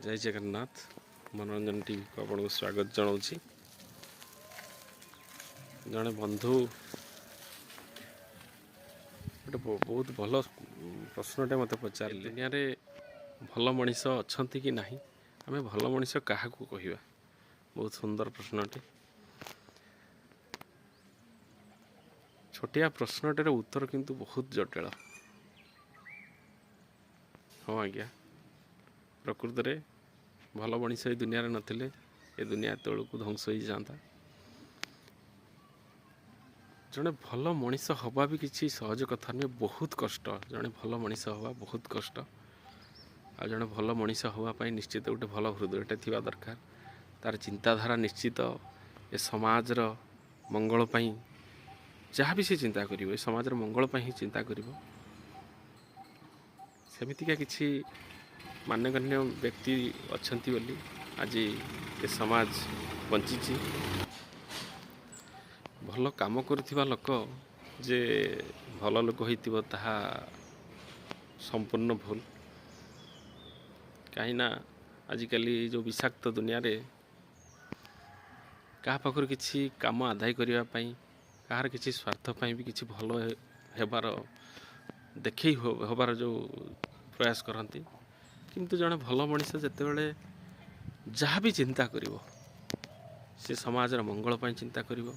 जय जगन्नाथ मनोरंजन टीवी को आपको स्वागत जनाऊँगी। जड़े बंधु गोटे बहुत भल प्रश्नटे मत पचारे दुनिया रे भल मनीष अच्छा कि ना आम भल मनीष क्या कहवा बहुत सुंदर प्रश्नटे छोटिया प्रश्नटे उत्तर किंतु बहुत जटिल। हाँ आज्ञा प्रकृत में भल मनीष ये दुनिया नथिले ए दुनिया तौक ध्वंस हो जाता। जड़े भल मनीष हवा भी किसी सहज कथा नुहे, बहुत कष्ट। जड़े भल मनीष हवा बहुत कष्ट। आ जड़े भल मनीष हवाई निश्चित गोटे भल हृदयटे थी दरकार। तार चिंताधारा निश्चित ए समाजर मंगल जहाँ भी सी चिंता कर समाज मंगल ही चिंता कर सेमितिका किसी मान्यगण्य व्यक्ति अच्छा बोली आज ए समाज बंची। भल काम करुवा लोक जे भल लोक हो ताहा संपूर्ण भूल। कहीं आजिकल जो विषाक्त दुनिया रे क्या पाखर किसी काम आदाय करने कहार किसी स्वार्थपाई भी किसी भल हेबार देखे हबार जो प्रयास करती। किंतु जड़े भल मनीष जिते बड़े जहाँ भी चिंता करिवो से समाज मंगल पाई चिंता करिवो,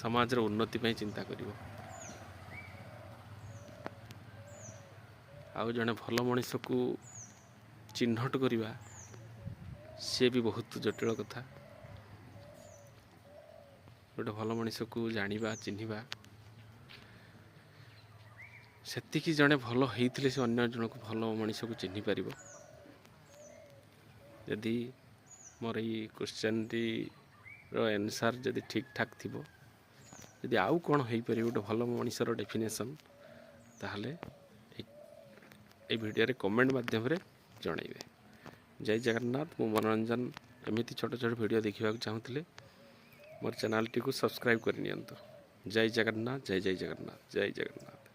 समाज उन्नति पाई चिंता करिवो। आउ जड़े भल मनीष को चिन्हट करवा सी भी बहुत जटिल कथा। गोटे भल मनीष को जानिबा चिन्हिबा सेतिकी जड़े भल होइथिले से अन्य जन को भल मनीष को चिन्हि पारिबो। यदि मोर ये क्वेश्चन रो आंसर जदि ठीक ठाक थिबो, यदि आउ कौन हो पारे गोटे भल मनीषर डेफिनेशन ताहले ए वीडियो रे कमेंट माध्यम रे जणाइबे। जय जगन्नाथ। मो मनोरंजन एमती छोट छोट वीडियो देखा चाहूँगे मोर चैनल टी को सब्सक्राइब करनी। जय जगन्नाथ जय जय जगन्नाथ जय जगन्नाथ।